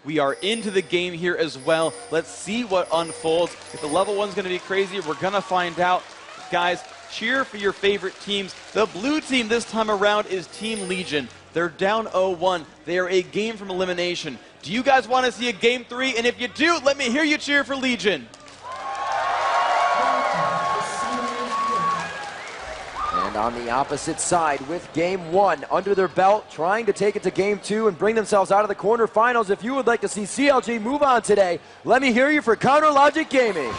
We are into the game here as well. Let's see what unfolds. If the level 1's going to be crazy, we're going to find out. Guys, cheer for your favorite teams. The blue team this time around is Team Legion. They're down 0-1. They are a game from elimination. Do you guys want to see a game 3? And if you do, let me hear you cheer for Legion. And on the opposite side with game 1 under their belt, trying to take it to game 2 and bring themselves out of the quarterfinals. If you would like to see CLG move on today, let me hear you for Counter Logic Gaming.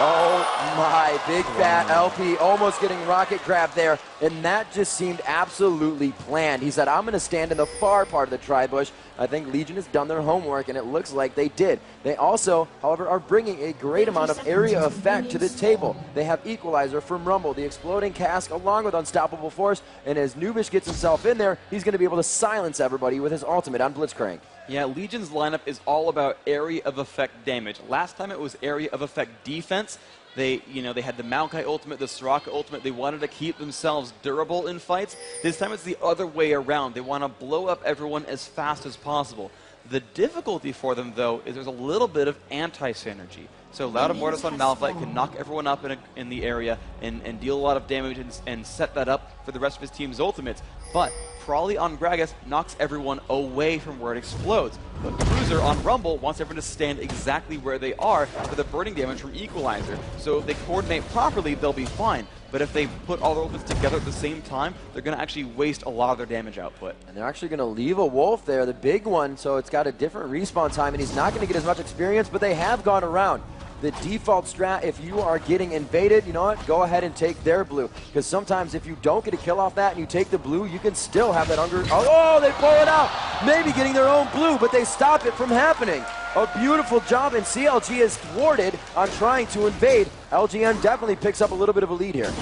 Oh my, big fat LP almost getting rocket grabbed there, and that just seemed absolutely planned. He said, I'm going to stand in the far part of the tri-bush. I think Legion has done their homework, and it looks like they did. They also, however, are bringing a great amount of area effect to the table. They have Equalizer from Rumble, the Exploding Cask, along with Unstoppable Force, and as Nubish gets himself in there, he's going to be able to silence everybody with his ultimate on Blitzcrank. Yeah, Legion's lineup is all about area of effect damage. Last time it was area of effect defense. They had the Malphite ultimate, the Soraka ultimate. They wanted to keep themselves durable in fights. This time it's the other way around. They want to blow up everyone as fast as possible. The difficulty for them, though, is there's a little bit of anti-synergy. So Loud Mortis on Malphite can knock everyone up in the area and deal a lot of damage and set that up for the rest of his team's ultimates. But Probably on Gragas knocks everyone away from where it explodes. But Cruiser on Rumble wants everyone to stand exactly where they are for the burning damage from Equalizer. So if they coordinate properly, they'll be fine. But if they put all their ultimates together at the same time, they're going to actually waste a lot of their damage output. And they're actually going to leave a Wolf there, the big one, so it's got a different respawn time, and he's not going to get as much experience, but they have gone around. The default strat, if you are getting invaded, you know what, go ahead and take their blue. Because sometimes if you don't get a kill off that and you take the blue, you can still have that hunger. Oh, they pull it out. Maybe getting their own blue, but they stop it from happening. A beautiful job, and CLG is thwarted on trying to invade. LGN definitely picks up a little bit of a lead here.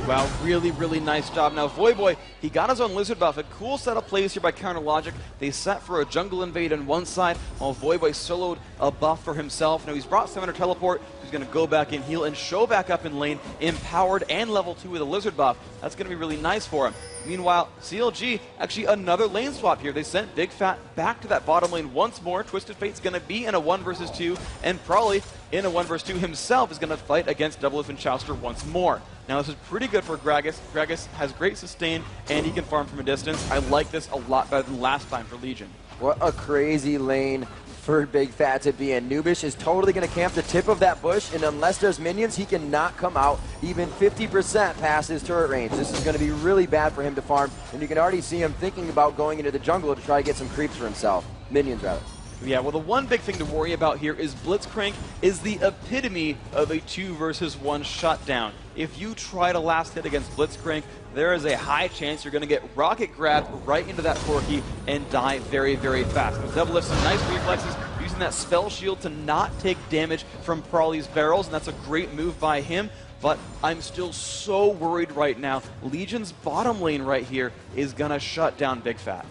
Wow, really, really nice job. Now, Voyboy, he got his own Lizard buff. A cool set of plays here by Counter Logic. They set for a jungle invade on one side, while Voyboy soloed a buff for himself. Now, he's brought 700 teleport. He's going to go back in, heal, and show back up in lane, empowered and level 2 with a Lizard buff. That's going to be really nice for him. Meanwhile, CLG, actually another lane swap here. They sent Big Fat back to that bottom lane once more. Twisted Fate's going to be in a 1 versus 2, and probably in a 1 versus 2 himself is going to fight against Doublelift and Chouster once more. Now, this is pretty good for Gragas. Gragas has great sustain, and he can farm from a distance. I like this a lot better than last time for Legion. What a crazy lane for Big Fat to be in. Nubish is totally going to camp the tip of that bush, and unless there's minions, he cannot come out even 50% past his turret range. This is going to be really bad for him to farm, and you can already see him thinking about going into the jungle to try to get some creeps for himself. Minions, rather. Yeah, well, the one big thing to worry about here is Blitzcrank is the epitome of a 2 versus 1 shutdown. If you try to last hit against Blitzcrank, there is a high chance you're going to get rocket grabbed right into that Corki and die very, very fast. But Doublelift, some nice reflexes, using that spell shield to not take damage from Prawley's barrels, and that's a great move by him. But I'm still so worried right now. Legion's bottom lane right here is going to shut down Big Fat.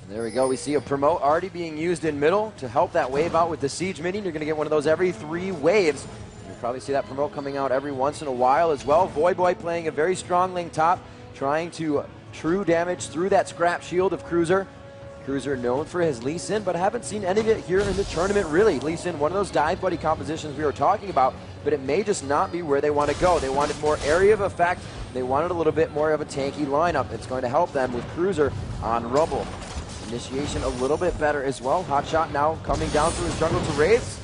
There we go. We see a promote already being used in middle to help that wave out with the siege minion. You're going to get one of those every 3 waves. You'll probably see that promote coming out every once in a while as well. Voyboy playing a very strong lane top, trying to true damage through that scrap shield of Cruiser. Cruiser known for his Lee Sin, but haven't seen any of it here in the tournament really. Lee Sin, one of those dive buddy compositions we were talking about, but it may just not be where they want to go. They wanted more area of effect. They wanted a little bit more of a tanky lineup. It's going to help them with Cruiser on Rumble. Initiation a little bit better as well. Hotshot now coming down through his jungle to raise.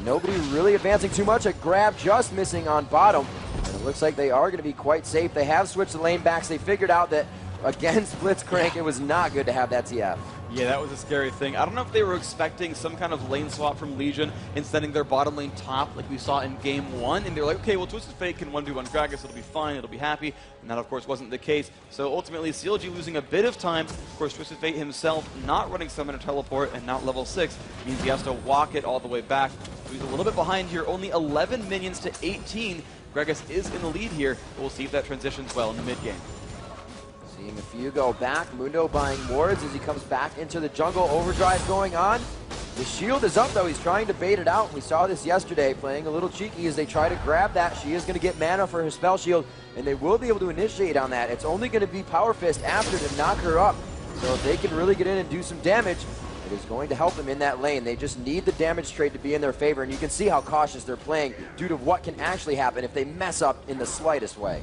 Nobody really advancing too much. A grab just missing on bottom. And it looks like they are going to be quite safe. They have switched the lane backs. They figured out that against Blitzcrank, it was not good to have that TF. Yeah, that was a scary thing. I don't know if they were expecting some kind of lane swap from Legion and sending their bottom lane top like we saw in Game 1. And they're like, okay, well, Twisted Fate can 1v1 Gragas. It'll be fine. It'll be happy. And that, of course, wasn't the case. So ultimately, CLG losing a bit of time. Of course, Twisted Fate himself not running Summon and Teleport and not level 6 means he has to walk it all the way back. So he's a little bit behind here. Only 11 minions to 18. Gragas is in the lead here. We'll see if that transitions well in the mid game. Seeing a few go back. Mundo buying wards as he comes back into the jungle. Overdrive going on. The shield is up, though. He's trying to bait it out. We saw this yesterday, playing a little cheeky as they try to grab that. She is going to get mana for her spell shield, and they will be able to initiate on that. It's only going to be Power Fist after to knock her up. So if they can really get in and do some damage, it is going to help them in that lane. They just need the damage trade to be in their favor, and you can see how cautious they're playing due to what can actually happen if they mess up in the slightest way.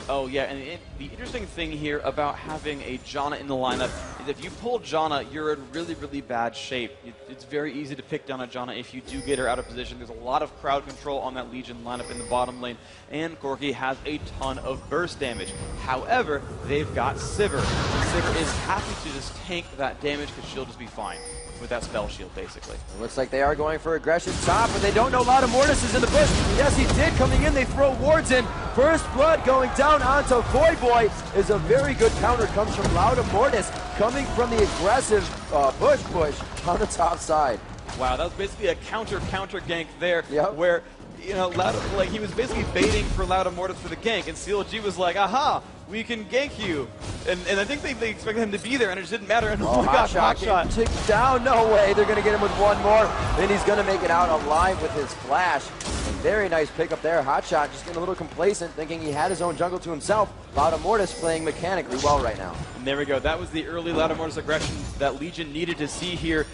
Oh yeah, and the interesting thing here about having a Janna in the lineup is if you pull Janna, you're in really, really bad shape. It's very easy to pick down a Janna if you do get her out of position. There's a lot of crowd control on that Legion lineup in the bottom lane, and Corki has a ton of burst damage. However, they've got Sivir. Sivir is happy to just tank that damage because she'll just be fine with that spell shield, basically. It looks like they are going for aggression top, but they don't know Loud Mortis is in the bush. Yes, he did. Coming in, they throw wards in. First blood going down onto Voyboy is a very good counter. Comes from Loud Mortis, coming from the aggressive push on the top side. Wow, that was basically a counter gank there, yep. Where, you know, he was basically baiting for Loud Mortis for the gank, and CLG was like, aha, we can gank you. And I think they expected him to be there, and it just didn't matter. And oh my gosh, hot shot. Ticked down, no way. They're going to get him with one more. Then he's going to make it out alive with his flash. A very nice pickup there. Hotshot just getting a little complacent, thinking he had his own jungle to himself. Loud Mortis playing mechanically well right now. And there we go. That was the early Loud Mortis aggression that Legion needed to see here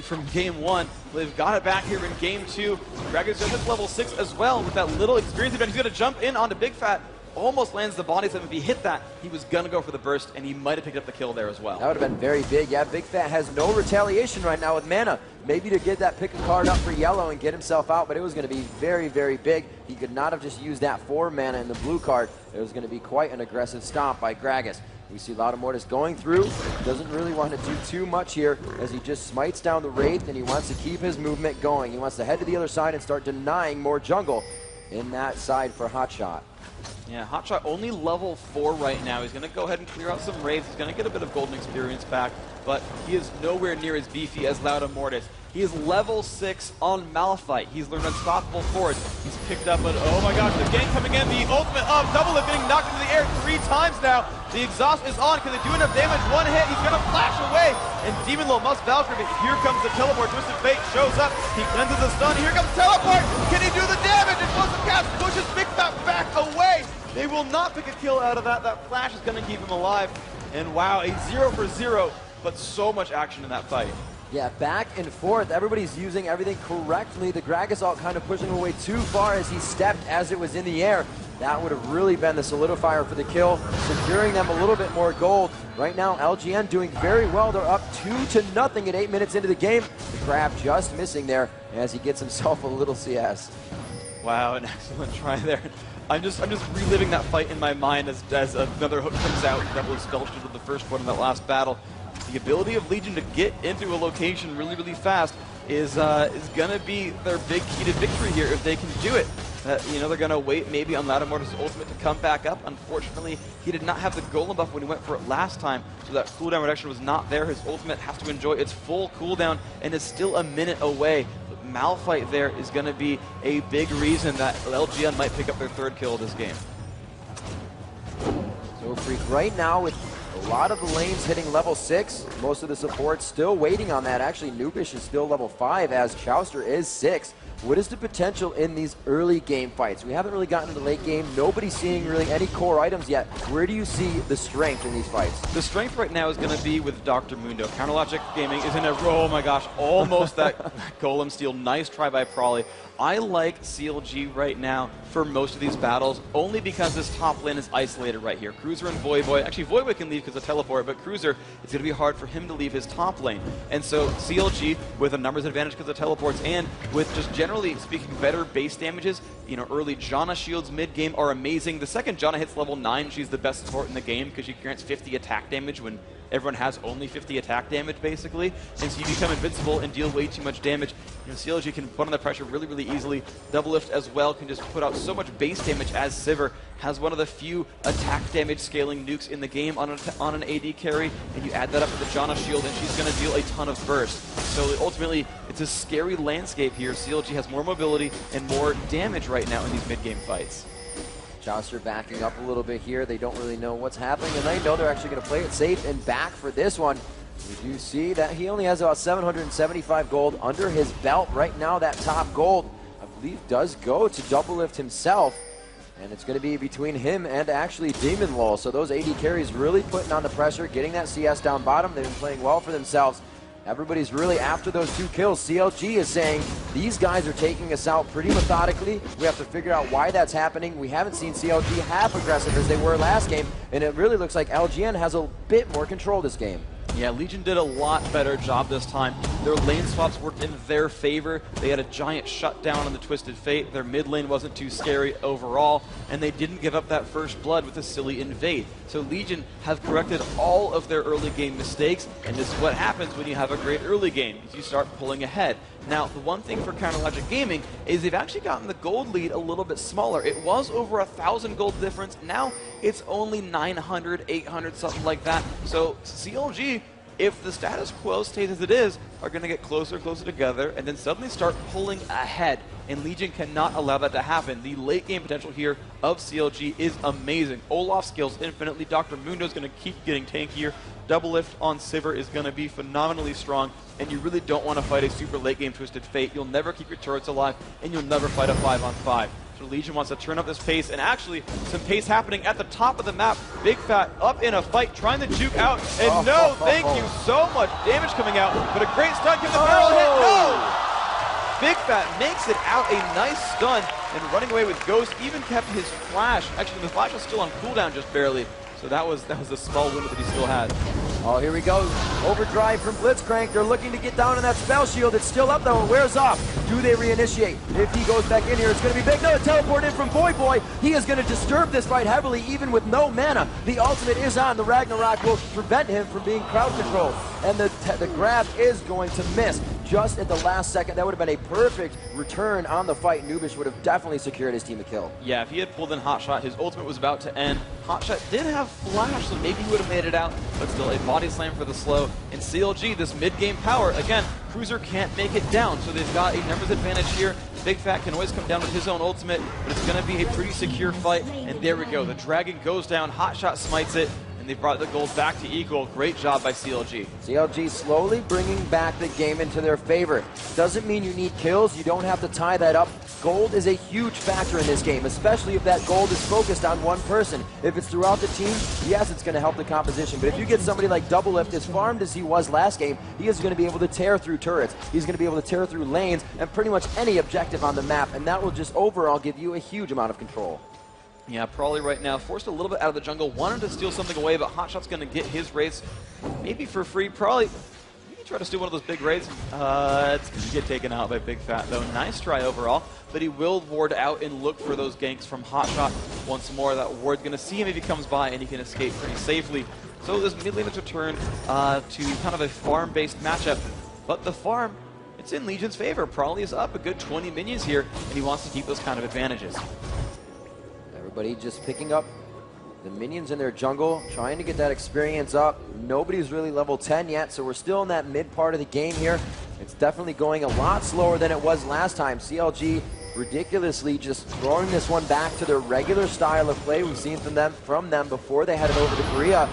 from game 1. They've got it back here in game 2. Gragas just level 6 as well with that little experience advantage. He's going to jump in onto Big Fat. Almost lands the body slam. If he hit that, he was going to go for the burst, and he might have picked up the kill there as well. That would have been very big. Yeah, Big Fat has no retaliation right now with mana. Maybe to get that pick a card up for yellow and get himself out, but it was going to be very, very big. He could not have just used that 4 mana in the blue card. It was going to be quite an aggressive stomp by Gragas. We see Loud Mortis going through. Doesn't really want to do too much here as he just smites down the Wraith, and he wants to keep his movement going. He wants to head to the other side and start denying more jungle in that side for Hotshot. Yeah, Hotshot only level 4 right now. He's going to go ahead and clear out some Wraiths. He's going to get a bit of golden experience back, but he is nowhere near as beefy as Loud Mortis. He is level 6 on Malphite. He's learned Unstoppable Force. He's picked up an, oh my gosh, the gank coming in, the ultimate up, double lift getting knocked into the air 3 times now. The exhaust is on. Can they do enough damage? One hit, he's going to flash away, and Demon Lil must Valkyrie, but here comes the teleport. Twisted Fate shows up. He cleanses the stun. Here comes teleport. Can he do the damage? Explosive cast pushes Big Fat back away. They will not pick a kill out of that. That flash is going to keep him alive. And wow, a 0 for 0, but so much action in that fight. Yeah, back and forth. Everybody's using everything correctly. The Gragas ult kind of pushing away too far as he stepped as it was in the air. That would have really been the solidifier for the kill, securing them a little bit more gold. Right now, LGN doing very well. They're up 2-0 at 8 minutes into the game. The Crab just missing there as he gets himself a little CS. Wow, an excellent try there. I'm just reliving that fight in my mind as another hook comes out. That was spell shield with the first one in that last battle. The ability of Legion to get into a location really, really fast is going to be their big key to victory here if they can do it. You know, they're going to wait maybe on Loud Mortis' ultimate to come back up. Unfortunately, he did not have the golem buff when he went for it last time, so that cooldown reduction was not there. His ultimate has to enjoy its full cooldown and is still a minute away. But Malphite there is going to be a big reason that LGN might pick up their 3rd kill of this game. So Freak right now with a lot of the lanes hitting level 6. Most of the supports still waiting on that. Actually, Noobish is still level 5 as Chowster is 6. What is the potential in these early game fights? We haven't really gotten to the late game. Nobody's seeing really any core items yet. Where do you see the strength in these fights? The strength right now is going to be with Dr. Mundo. Counterlogic Gaming is in a, oh my gosh, almost that golem steal. Nice try by Prawley. I like CLG right now for most of these battles, only because this top lane is isolated right here. Cruiser and Voyboy, actually Voyboy can leave because of teleport, but Cruiser, it's going to be hard for him to leave his top lane. And so CLG, with a numbers advantage because of teleports, and with just generally speaking better base damages, you know, early Janna shields mid-game are amazing. The second Janna hits level 9, she's the best support in the game because she grants 50 attack damage when everyone has only 50 attack damage, basically. And so you become invincible and deal way too much damage. You know, CLG can put on the pressure really, really easily. Double Lift as well can just put out so much base damage as Sivir has one of the few attack damage scaling nukes in the game on an AD carry. And you add that up with the Janna shield and she's going to deal a ton of burst. So ultimately, it's a scary landscape here. CLG has more mobility and more damage right now in these mid-game fights. Chaucer backing up a little bit here. They don't really know what's happening, and they know they're actually going to play it safe and back for this one. We do see that he only has about 775 gold under his belt right now. That top gold, I believe, does go to Double Lift himself. And it's going to be between him and actually Demon Lol. So those AD carries really putting on the pressure, getting that CS down bottom. They've been playing well for themselves. Everybody's really after those 2 kills. CLG is saying these guys are taking us out pretty methodically. We have to figure out why that's happening. We haven't seen CLG half aggressive as they were last game, and it really looks like LGN has a bit more control this game. Yeah, Legion did a lot better job this time. Their lane swaps worked in their favor. They had a giant shutdown on the Twisted Fate. Their mid lane wasn't too scary overall, and they didn't give up that first blood with a silly invade. So Legion have corrected all of their early game mistakes, and this is what happens when you have a great early game, is you start pulling ahead. Now, the one thing for Counter Logic Gaming is they've actually gotten the gold lead a little bit smaller. It was over 1,000 gold difference. Now it's only 900, 800, something like that. So CLG, if the status quo stays as it is, are going to get closer and closer together and then suddenly start pulling ahead. And Legion cannot allow that to happen. The late game potential here of CLG is amazing. Olaf scales infinitely. Dr. Mundo is going to keep getting tankier. Double lift on Sivir is going to be phenomenally strong, and you really don't want to fight a super late game Twisted Fate. You'll never keep your turrets alive, and you'll never fight a 5-on-5. So Legion wants to turn up this pace, and actually some pace happening at the top of the map. Big Fat up in a fight, trying to juke out, and no, thank you, so much damage coming out, but a great stun, give the barrel hit, no! Big Fat makes it out, a nice stun, and running away with Ghost, even kept his flash. Actually, the flash was still on cooldown just barely. So that was a small window that he still had. Oh, here we go. Overdrive from Blitzcrank. They're looking to get down in that spell shield. It's still up though. It wears off. Do they reinitiate? If he goes back in here, it's going to be big. No, a teleport in from Boy. He is going to disturb this fight heavily, even with no mana. The ultimate is on. The Ragnarok will prevent him from being crowd controlled. And the grab is going to miss just at the last second. That would have been a perfect return on the fight. Nubish would have definitely secured his team a kill. Yeah, if he had pulled in Hotshot, his ultimate was about to end. Hotshot did have flash, so maybe he would have made it out, but still a body slam for the slow. And CLG, this mid-game power, again, Cruiser can't make it down, so they've got a numbers advantage here. Big Fat can always come down with his own ultimate, but it's going to be a pretty secure fight. And there we go. The Dragon goes down, Hotshot smites it, and they brought the gold back to equal. Great job by CLG. CLG slowly bringing back the game into their favor. Doesn't mean you need kills. You don't have to tie that up. Gold is a huge factor in this game, especially if that gold is focused on one person. If it's throughout the team, yes, it's going to help the composition. But if you get somebody like Double Lift, as farmed as he was last game, he is going to be able to tear through turrets. He's going to be able to tear through lanes and pretty much any objective on the map. And that will just overall give you a huge amount of control. Yeah, Prawley right now forced a little bit out of the jungle, wanted to steal something away, but Hotshot's going to get his raids maybe for free. Probably try to steal one of those big raids. It's going to get taken out by Big Fat, though. Nice try overall, but he will ward out and look for those ganks from Hotshot once more. That ward's going to see him if he comes by, and he can escape pretty safely. So this mid lane is returned to kind of a farm-based matchup, but the farm, it's in Legion's favor. Prawley is up a good 20 minions here, and he wants to keep those kind of advantages. Everybody just picking up the minions in their jungle, trying to get that experience up. Nobody's really level 10 yet, so we're still in that mid part of the game here. It's definitely going a lot slower than it was last time. CLG ridiculously just throwing this one back to their regular style of play we've seen from them before they headed over to Korea.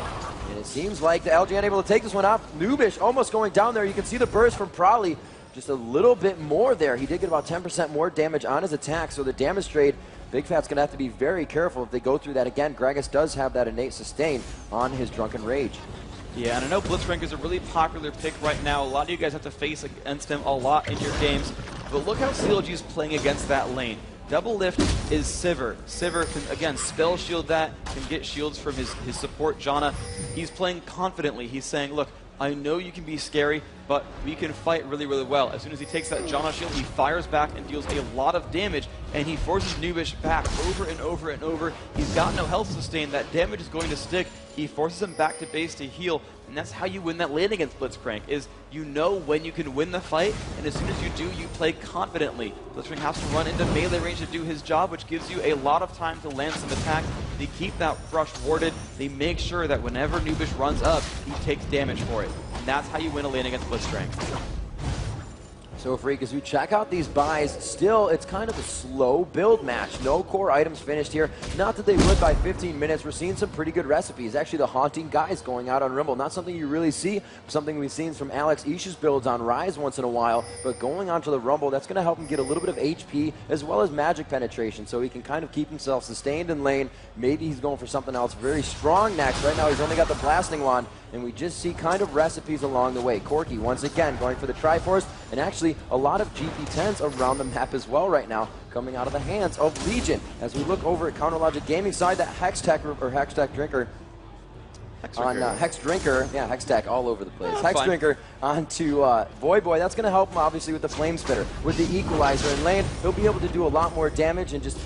And it seems like the LGN able to take this one off. Nubish almost going down there. You can see the burst from Prawley. Just a little bit more there. He did get about 10% more damage on his attack, so the damage trade, Big Fat's going to have to be very careful if they go through that again. Gragas does have that innate sustain on his Drunken Rage. Yeah, and I know Blitzcrank is a really popular pick right now. A lot of you guys have to face against him a lot in your games, but look how CLG is playing against that lane. Double lift is Sivir. Sivir can, again, spell shield that, can get shields from his support, Janna. He's playing confidently. He's saying, look, I know you can be scary, but we can fight really, really well. As soon as he takes that Janna shield, he fires back and deals a lot of damage, and he forces Nubish back over and over and over. He's got no health sustain. That damage is going to stick. He forces him back to base to heal, and that's how you win that lane against Blitzcrank, is you know when you can win the fight, and as soon as you do, you play confidently. Blitzcrank has to run into melee range to do his job, which gives you a lot of time to land some attack. They keep that rush warded. They make sure that whenever Nubish runs up, he takes damage for it. And that's how you win a lane against Blitzcrank. So Freak, as we check out these buys, still it's kind of a slow build match. No core items finished here. Not that they would by 15 minutes. We're seeing some pretty good recipes. Actually, the Haunting Guys going out on Rumble. Not something you really see. Something we've seen from Alex Isha's builds on Rise once in a while. But going on to the Rumble, that's going to help him get a little bit of HP as well as magic penetration. So he can kind of keep himself sustained in lane. Maybe he's going for something else very strong next. Right now, he's only got the Blasting Wand. And we just see kind of recipes along the way. Corki, once again, going for the Triforce, and actually a lot of GP10s around the map as well right now, coming out of the hands of Legion. As we look over at Counterlogic Gaming side, that Hextech Drinker, on Hex Drinker, yeah, Hextech all over the place. Oh, Hex Drinker onto Voyboy. That's going to help him, obviously, with the Flame Spitter. With the Equalizer in lane, he'll be able to do a lot more damage and just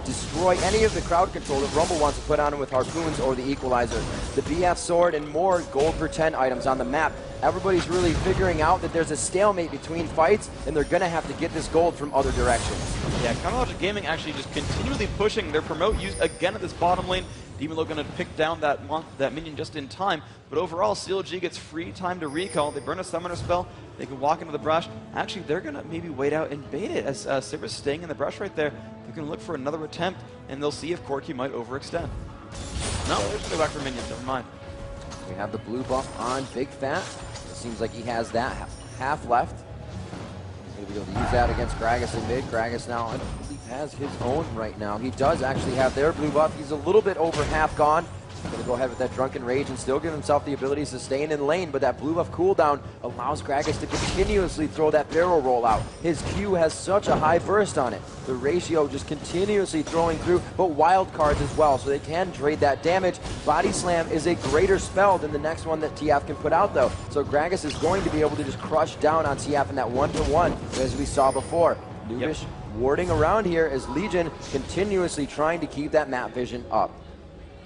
destroy any of the crowd control that Rumble wants to put on him with Harpoons or the Equalizer. The BF Sword and more gold per 10 items on the map. Everybody's really figuring out that there's a stalemate between fights, and they're going to have to get this gold from other directions. Yeah, Counterlogic Gaming actually just continually pushing their promote use again at this bottom lane. Demon Low going to pick down that minion just in time, but overall CLG gets free time to recall. They burn a summoner spell, they can walk into the brush. Actually, they're going to maybe wait out and bait it as Sivir's staying in the brush right there. They're going to look for another attempt, and they'll see if Corki might overextend. No, they're just going to go back for minions, never mind. We have the blue buff on Big Fat. It seems like he has that half left. He's going to be able to use that against Gragas in mid. Gragas now, I don't believe, has his own right now. He does actually have their blue buff. He's a little bit over half gone. Going to go ahead with that Drunken Rage and still give himself the ability to stay in lane, but that blue buff cooldown allows Gragas to continuously throw that barrel roll out. His Q has such a high burst on it. The ratio just continuously throwing through, but wild cards as well, so they can trade that damage. Body Slam is a greater spell than the next one that TF can put out, though. So Gragas is going to be able to just crush down on TF in that 1-to-1, as we saw before. Nubish warding around here as Legion continuously trying to keep that map vision up.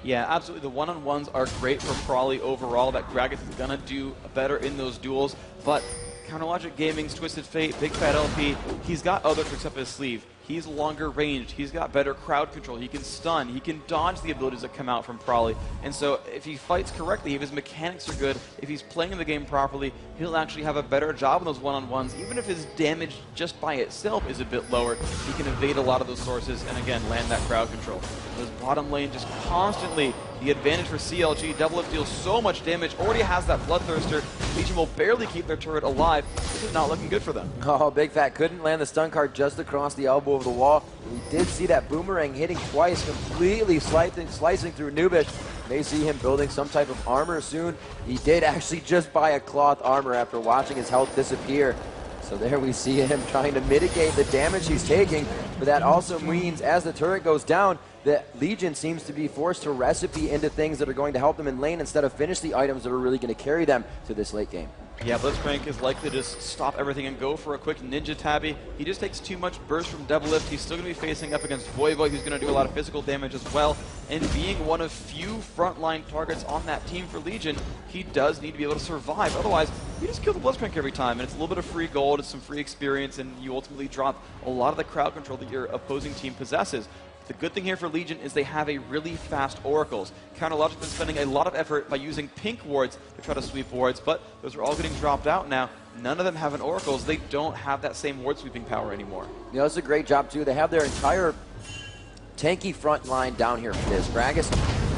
Yeah, absolutely. The one-on-ones are great for Prawley overall. That Gragas is going to do better in those duels. But Counterlogic Gaming's Twisted Fate, Big Fat LP, he's got other tricks up his sleeve. He's longer ranged. He's got better crowd control. He can stun. He can dodge the abilities that come out from Prawley. And so if he fights correctly, if his mechanics are good, if he's playing the game properly, he'll actually have a better job in those one-on-ones. Even if his damage just by itself is a bit lower, he can evade a lot of those sources and, again, land that crowd control. His bottom lane just constantly the advantage for CLG. Double Lift deals so much damage. Already has that Bloodthirster. Legion will barely keep their turret alive. This is not looking good for them. Oh, Big Fat couldn't land the stun card just across the elbow of the wall. We did see that boomerang hitting twice, completely slicing through Nubish. May see him building some type of armor soon. He did actually just buy a cloth armor after watching his health disappear. So there we see him trying to mitigate the damage he's taking, but that also means as the turret goes down, that Legion seems to be forced to recipe into things that are going to help them in lane instead of finish the items that are really going to carry them to this late game. Yeah, Blitzcrank is likely to just stop everything and go for a quick ninja tabby. He just takes too much burst from Double Lift. He's still going to be facing up against Voivod, who's going to do a lot of physical damage as well. And being one of few frontline targets on that team for Legion, he does need to be able to survive. Otherwise, you just kill the Blitzcrank every time, and it's a little bit of free gold, it's some free experience, and you ultimately drop a lot of the crowd control that your opposing team possesses. The good thing here for Legion is they have a really fast oracles. Counterlogic's been spending a lot of effort by using pink wards to try to sweep wards, but those are all getting dropped out now. None of them have an oracles. They don't have that same ward sweeping power anymore. You know, it's a great job too. They have their entire tanky front line down here for this. Gragas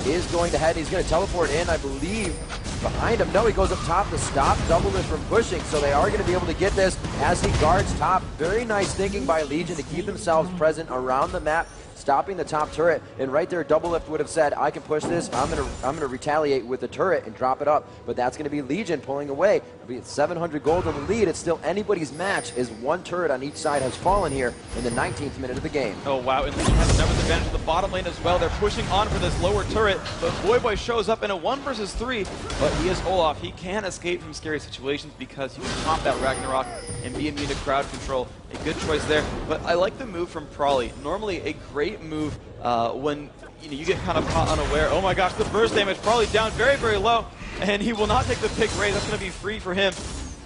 is going to head. He's going to teleport in, I believe, behind him. No, he goes up top to stop Double Lift from pushing, so they are going to be able to get this as he guards top. Very nice thinking by Legion to keep themselves present around the map, stopping the top turret, and right there Double Lift would have said, I can push this, I'm gonna retaliate with the turret and drop it up, but that's gonna be Legion pulling away. It'll be at 700 gold in the lead. It's still anybody's match as one turret on each side has fallen here in the 19th minute of the game. Oh wow, and Legion has a numbers advantage in the bottom lane as well. They're pushing on for this lower turret, but Voivod shows up in a 1 versus 3, but he is Olaf. He can escape from scary situations because he can pop that Ragnarok and be immune to crowd control. A good choice there, but I like the move from Prawley. Normally a great move when you get kind of caught unaware. Oh my gosh, the burst damage, Prawley down very, very low, and he will not take the pick raise. That's going to be free for him.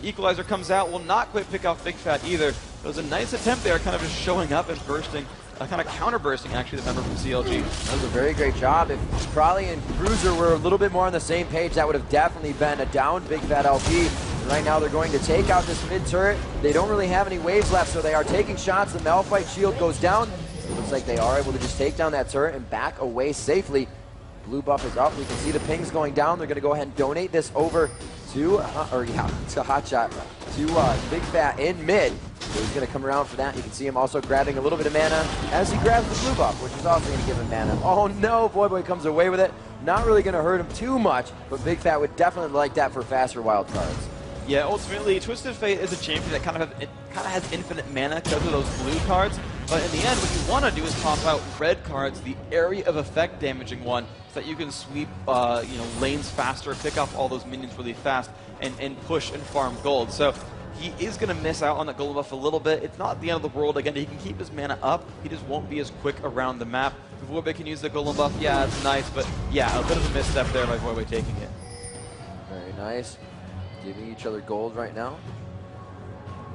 Equalizer comes out, will not quite pick off Big Fat either. It was a nice attempt there, kind of just showing up and bursting, kind of counter-bursting actually the member from CLG. That was a very great job. If Prawley and Cruiser were a little bit more on the same page, that would have definitely been a down Big Fat LP. Right now they're going to take out this mid turret. They don't really have any waves left, so they are taking shots. The Malphite shield goes down. It looks like they are able to just take down that turret and back away safely. Blue buff is up. We can see the pings going down. They're going to go ahead and donate this over to Hotshot, to Big Fat in mid. So he's going to come around for that. You can see him also grabbing a little bit of mana as he grabs the blue buff, which is also going to give him mana. Oh no, Voyboy comes away with it. Not really going to hurt him too much, but Big Fat would definitely like that for faster wild cards. Yeah, ultimately, Twisted Fate is a champion that kind of has infinite mana because of those blue cards. But in the end, what you want to do is pop out red cards, the area of effect damaging one, so that you can sweep lanes faster, pick up all those minions really fast, and push and farm gold. So he is going to miss out on that gold buff a little bit. It's not the end of the world. Again, he can keep his mana up. He just won't be as quick around the map. If Voyboy can use the golem buff, yeah, it's nice, but yeah, a bit of a misstep there by Voyboy taking it. Very nice. Giving each other gold right now.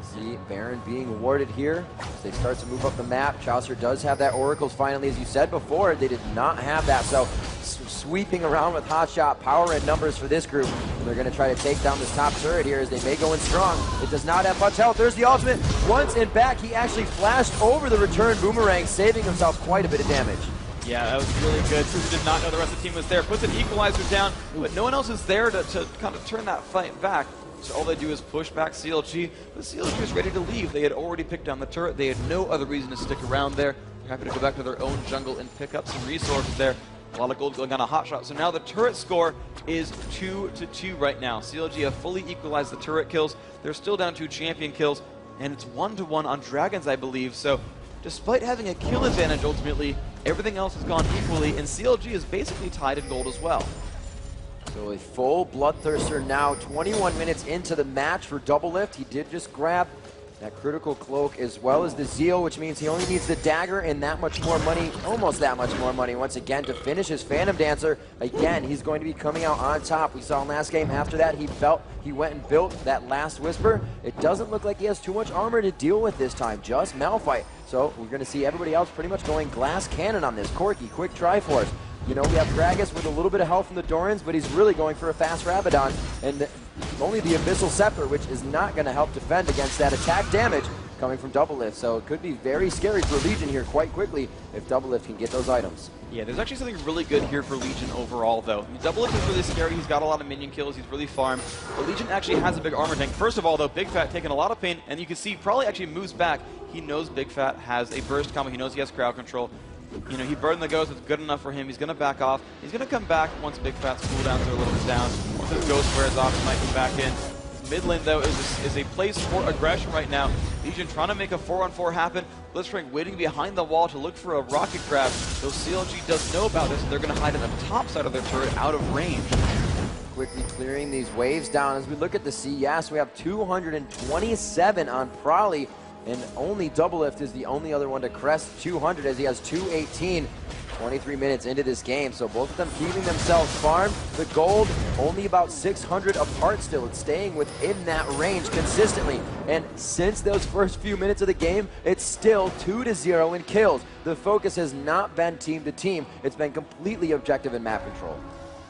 See Baron being awarded here as they start to move up the map. Chaucer does have that Oracles finally, as you said before. They did not have that, so sweeping around with Hotshot, power and numbers for this group. They're going to try to take down this top turret here as they may go in strong. It does not have much health. There's the ultimate. Once and back, he actually flashed over the return boomerang, saving himself quite a bit of damage. Yeah, that was really good. Suzu did not know the rest of the team was there. Puts an equalizer down, but no one else is there to kind of turn that fight back. So all they do is push back CLG, but CLG is ready to leave. They had already picked down the turret. They had no other reason to stick around there. They're happy to go back to their own jungle and pick up some resources there. A lot of gold going on a Hotshot. So now the turret score is 2-2 right now. CLG have fully equalized the turret kills. They're still down 2 champion kills, and it's 1-1 on Dragons, I believe. So despite having a kill advantage ultimately, everything else has gone equally, and CLG is basically tied in gold as well. So a full Bloodthirster now, 21 minutes into the match for Doublelift. He did just grab that critical cloak as well as the Zeal, which means he only needs the dagger and that much more money, almost that much more money once again to finish his Phantom Dancer. Again, he's going to be coming out on top. We saw him last game. After that, he went and built that last Whisper. It doesn't look like he has too much armor to deal with this time, just Malphite. So we're going to see everybody else pretty much going glass cannon on this. Corki, quick Triforce. You know, we have Gragas with a little bit of help from the Dorans, but he's really going for a fast Rabadon. And only the Abyssal Scepter, which is not going to help defend against that attack damage coming from Doublelift. So it could be very scary for Legion here quite quickly if Doublelift can get those items. Yeah, there's actually something really good here for Legion overall, though. Doublelift is really scary. He's got a lot of minion kills. He's really farmed. But Legion actually has a big armor tank. First of all, though, Big Fat taking a lot of pain, and you can see probably actually moves back. He knows Big Fat has a burst coming. He knows he has crowd control. You know, he burned the ghost. It's good enough for him. He's going to back off. He's going to come back once Big Fat's cooldowns are a little bit down. Once his ghost wears off, he might come back in. His mid lane, though, is a place for aggression right now. Legion trying to make a 4-on-4 happen. Blitzcrank waiting behind the wall to look for a rocket grab. Though CLG does know about this, and they're going to hide in the top side of their turret out of range. Quickly clearing these waves down. As we look at the CS, we have 227 on Prolly. And only Doublelift is the only other one to crest 200 as he has 218, 23 minutes into this game. So both of them keeping themselves farmed. The gold only about 600 apart still. It's staying within that range consistently. And since those first few minutes of the game, it's still 2-0 in kills. The focus has not been team to team. It's been completely objective in map control.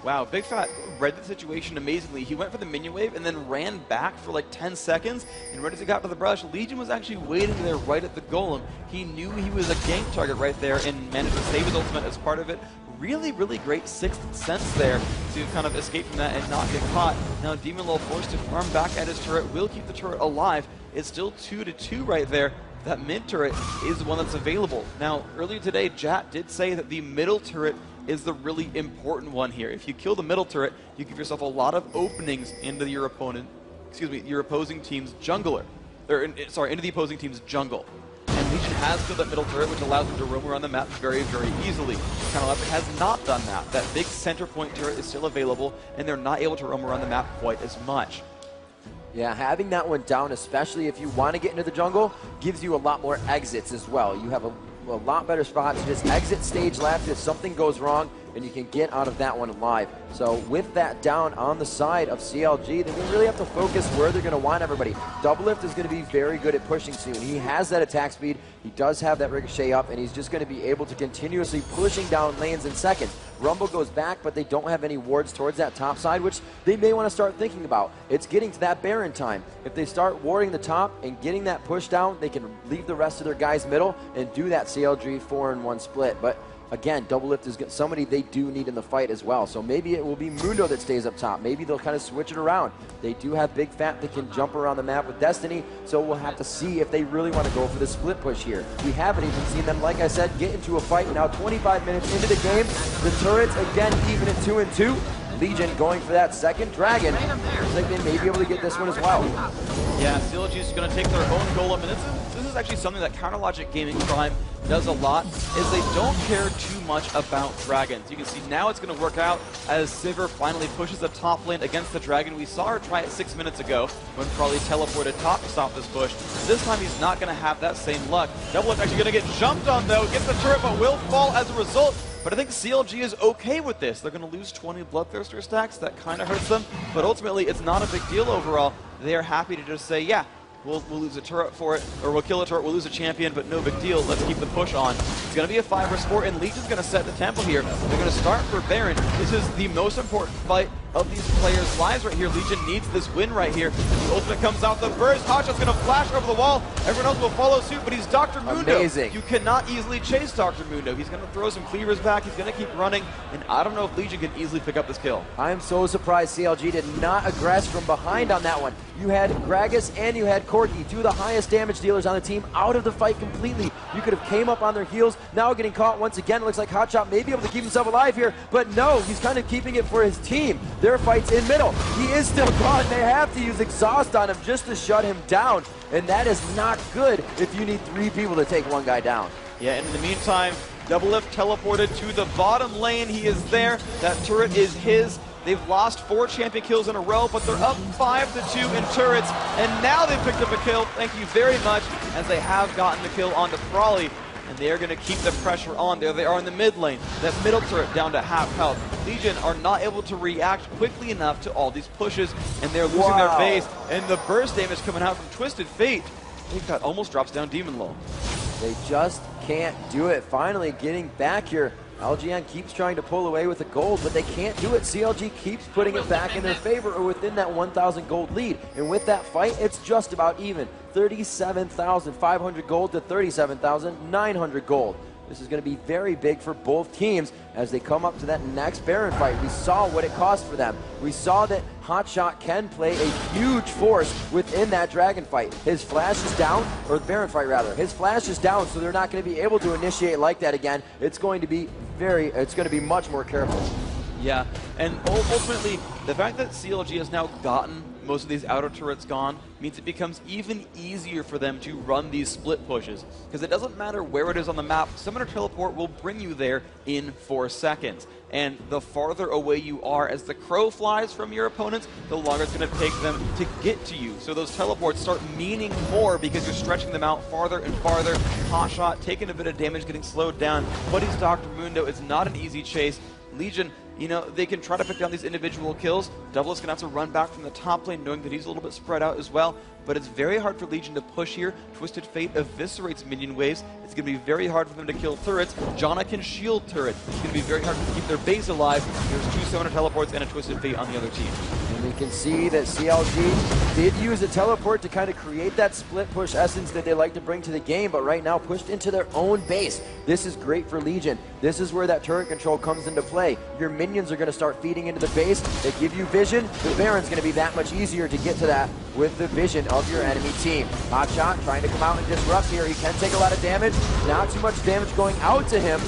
Wow, Big Fat read the situation amazingly. He went for the minion wave and then ran back for like 10 seconds. And right as he got to the brush, Legion was actually waiting there right at the golem. He knew he was a gank target right there and managed to save his ultimate as part of it. Really, really great sixth sense there to kind of escape from that and not get caught. Now Demon Lord forced to farm back at his turret, will keep the turret alive. It's still 2-2 right there. That mid turret is the one that's available. Now, earlier today, Jat did say that the middle turret is the really important one here. If you kill the middle turret, you give yourself a lot of openings into your your opposing team's jungler. Into the opposing team's jungle. And Legion has killed that middle turret, which allows them to roam around the map very, very easily. Counterleft has not done that. That big center point turret is still available, and they're not able to roam around the map quite as much. Yeah, having that one down, especially if you want to get into the jungle, gives you a lot more exits as well. You have a lot better spot to just exit stage left if something goes wrong, and you can get out of that one alive. So with that down on the side of CLG, they really have to focus where they're going to want everybody. Doublelift is going to be very good at pushing soon. He has that attack speed. He does have that ricochet up, and he's just going to be able to continuously pushing down lanes in seconds. Rumble goes back, but they don't have any wards towards that top side, which they may want to start thinking about. It's getting to that Baron time. If they start warding the top and getting that push down, they can leave the rest of their guys middle and do that CLG 4-in-1 split. But again, Double Lift is somebody they do need in the fight as well. So maybe it will be Mundo that stays up top. Maybe they'll kind of switch it around. They do have Big Fat that can jump around the map with Destiny, so we'll have to see if they really want to go for the split push here. We haven't even seen them, like I said, get into a fight. Now 25 minutes into the game, the turrets again even at 2-2. Legion going for that second dragon. Looks like they may be able to get this one as well. Yeah, CLG is going to take their own golem, and this is actually something that Counter Logic Gaming Prime does a lot, is they don't care too much about dragons. You can see now it's going to work out as Sivir finally pushes the top lane against the dragon. We saw her try it 6 minutes ago when Probably teleported top to stop this push. This time he's not going to have that same luck. Double Lift actually going to get jumped on though, gets the turret but will fall as a result. But I think CLG is okay with this. They're going to lose 20 Bloodthirster stacks. That kind of hurts them. But ultimately, it's not a big deal overall. They are happy to just say, yeah, we'll lose a turret for it, or we'll kill a turret, we'll lose a champion, but no big deal. Let's keep the push on. It's going to be a 5-4, and Legion's going to set the tempo here. They're going to start for Baron. This is the most important fight of these players' lives right here. Legion needs this win right here. The ultimate comes out, the burst. Hotshot's going to flash over the wall. Everyone else will follow suit, but he's Dr. Mundo. Amazing. You cannot easily chase Dr. Mundo. He's going to throw some cleavers back. He's going to keep running, and I don't know if Legion can easily pick up this kill. I am so surprised CLG did not aggress from behind on that one. You had Gragas and you had Corki, two of the highest damage dealers on the team, out of the fight completely. You could have came up on their heels, now getting caught once again. It looks like Hotshot may be able to keep himself alive here, but no, he's kind of keeping it for his team. Their fight's in middle. He is still gone. They have to use exhaust on him just to shut him down, and that is not good if you need 3 people to take one guy down. Yeah, and in the meantime, Double Lift teleported to the bottom lane. He is there. That turret is his. They've lost 4 champion kills in a row, but they're up 5-2 in turrets, and now they've picked up a kill. Thank you very much, as they have gotten the kill onto Frawley, and they are going to keep the pressure on. There they are in the mid lane. That middle turret down to half health. Legion are not able to react quickly enough to all these pushes, and they're losing their base, and the burst damage coming out from Twisted Fate. They've got almost drops down Demon Low. They just can't do it. Finally getting back here. LGN keeps trying to pull away with the gold, but they can't do it. CLG keeps putting it back in their favor or within that 1,000 gold lead. And with that fight, it's just about even. 37,500 gold to 37,900 gold. This is going to be very big for both teams as they come up to that next Baron fight. We saw what it cost for them. We saw that Hotshot can play a huge force within that Dragon fight. His flash is down, or the Baron fight rather. His flash is down, so they're not going to be able to initiate like that again. It's going to be much more careful. Yeah, and ultimately, the fact that CLG has now gotten most of these outer turrets gone means it becomes even easier for them to run these split pushes. Because it doesn't matter where it is on the map, Summoner Teleport will bring you there in 4 seconds. And the farther away you are as the crow flies from your opponents, the longer it's going to take them to get to you. So those teleports start meaning more because you're stretching them out farther and farther. Hotshot taking a bit of damage, getting slowed down, but he's Dr. Mundo. It's not an easy chase. Legion, you know, they can try to pick down these individual kills. Double's gonna have to run back from the top lane knowing that he's a little bit spread out as well, but it's very hard for Legion to push here. Twisted Fate eviscerates minion waves. It's gonna be very hard for them to kill turrets. Janna can shield turrets. It's gonna be very hard to keep their base alive. There's 2 Summoner Teleports and a Twisted Fate on the other team. And we can see that CLG did use a teleport to kind of create that split push essence that they like to bring to the game, but right now pushed into their own base. This is great for Legion. This is where that turret control comes into play. Your minions are going to start feeding into the base. They give you vision. The Baron's going to be that much easier to get to that with the vision of your enemy team. Hotshot trying to come out and disrupt here. He can take a lot of damage. Not too much damage going out to him.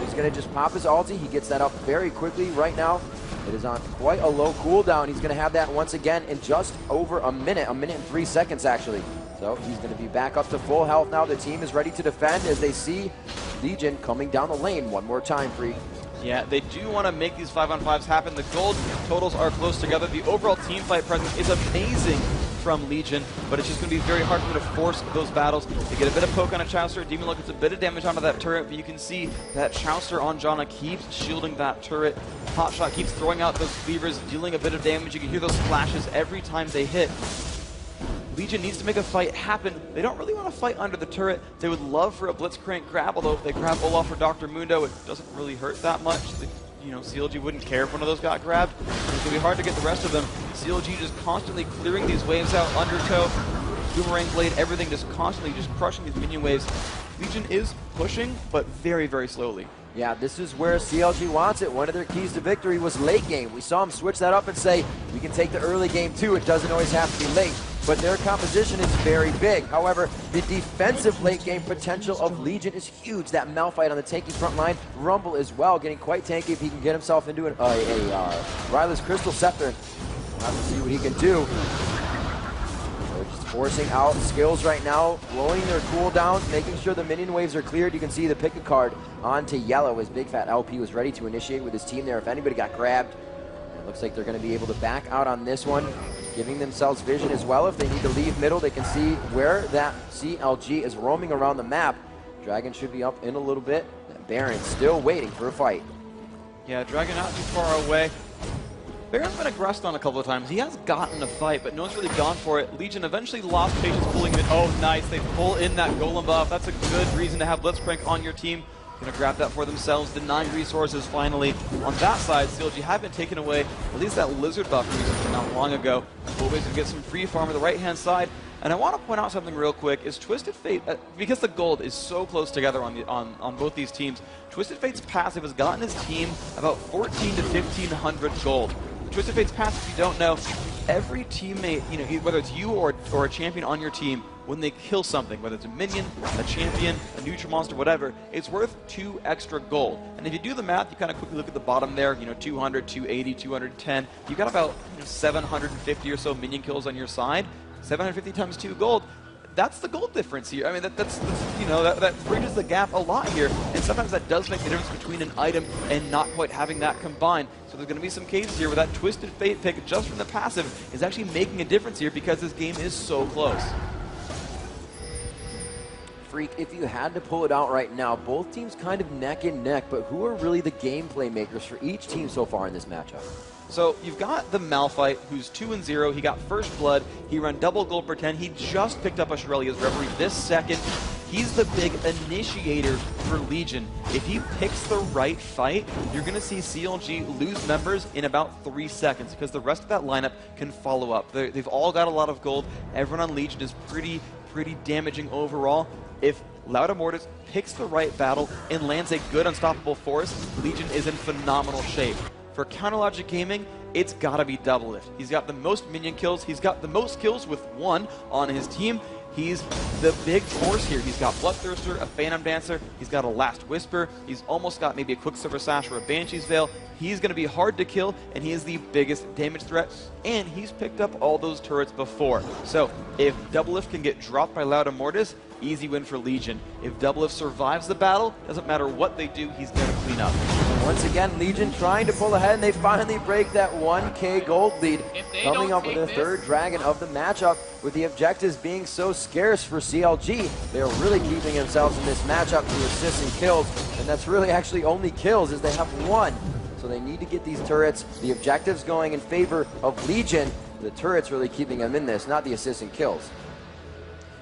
He's going to just pop his ulti. He gets that up very quickly right now. It is on quite a low cooldown. He's going to have that once again in just over a minute and 3 seconds actually. So he's going to be back up to full health now. The team is ready to defend as they see Legion coming down the lane one more time, Freak. Yeah, they do want to make these 5-on-5s happen. The gold totals are close together. The overall team fight presence is amazing from Legion, but it's just going to be very hard for them to force those battles. They get a bit of poke on a Chouster. Demon Look gets a bit of damage onto that turret, but you can see that Chouster on Janna keeps shielding that turret. Hotshot keeps throwing out those cleavers, dealing a bit of damage. You can hear those flashes every time they hit. Legion needs to make a fight happen. They don't really want to fight under the turret. They would love for a Blitzcrank grab, although if they grab Olaf or Dr. Mundo, it doesn't really hurt that much. They you know, CLG wouldn't care if one of those got grabbed. It's going to be hard to get the rest of them. CLG just constantly clearing these waves out, undertow, boomerang blade, everything just constantly just crushing these minion waves. Legion is pushing, but very, very slowly. Yeah, this is where CLG wants it. One of their keys to victory was late game. We saw them switch that up and say, we can take the early game too. It doesn't always have to be late. But their composition is very big. However, the defensive late game potential of Legion is huge. That Malphite on the tanky front line, Rumble as well, getting quite tanky if he can get himself into a Ryla's Crystal Scepter. We'll have to see what he can do. They're just forcing out skills right now, blowing their cooldowns, making sure the minion waves are cleared. You can see the pick a card onto yellow as Big Fat LP was ready to initiate with his team there. If anybody got grabbed, it looks like they're going to be able to back out on this one, giving themselves vision as well. If they need to leave middle, they can see where that CLG is roaming around the map. Dragon should be up in a little bit. And Baron still waiting for a fight. Yeah, Dragon not too far away. Baron's been aggressed on a couple of times. He has gotten a fight, but no one's really gone for it. Legion eventually lost patience pulling it. Oh, nice. They pull in that golem buff. That's a good reason to have Blitzcrank on your team. Going to grab that for themselves, denying resources finally. On that side, CLG have been taken away at least that lizard buff recently, not long ago. Always going to get some free farm on the right-hand side. And I want to point out something real quick, is Twisted Fate, because the gold is so close together on both these teams, Twisted Fate's passive has gotten his team about 14 to 1,500 gold. Twisted Fate's passive, if you don't know, every teammate, you know, whether it's you or a champion on your team, when they kill something, whether it's a minion, a champion, a neutral monster, whatever, it's worth 2 extra gold. And if you do the math, you kind of quickly look at the bottom there, you know, 200, 280, 210. You got about 750 or so minion kills on your side. 750 times 2 gold. That's the gold difference here. I mean, that's you know, that bridges the gap a lot here. And sometimes that does make the difference between an item and not quite having that combined. So there's going to be some cases here where that Twisted Fate pick just from the passive is actually making a difference here because this game is so close. Freak, if you had to pull it out right now, both teams kind of neck and neck, but who are really the gameplay makers for each team so far in this matchup? So you've got the Malphite, who's 2-0. He got first blood. He ran double gold per 10. He just picked up a Shirelli as referee this second. He's the big initiator for Legion. If he picks the right fight, you're going to see CLG lose members in about 3 seconds because the rest of that lineup can follow up. They've all got a lot of gold. Everyone on Legion is pretty damaging overall. If Lauda Mortis picks the right battle and lands a good unstoppable force, Legion is in phenomenal shape. For Counterlogic Gaming, it's got to be Doublelift. He's got the most minion kills. He's got the most kills with 1 on his team. He's the big force here. He's got Bloodthirster, a Phantom Dancer. He's got a Last Whisper. He's almost got maybe a Quicksilver Sash or a Banshee's Veil. He's going to be hard to kill, and he is the biggest damage threat. And he's picked up all those turrets before. So if Doublelift can get dropped by Lauda Mortis, easy win for Legion. If Doublelift survives the battle, doesn't matter what they do, he's there to clean up. Once again, Legion trying to pull ahead, and they finally break that 1K gold lead, coming up with the 3rd dragon of the matchup. With the objectives being so scarce for CLG, they're really keeping themselves in this matchup through assists and kills, and that's really actually only kills as they have 1. So they need to get these turrets, the objectives going in favor of Legion. The turrets really keeping them in this, not the assists and kills.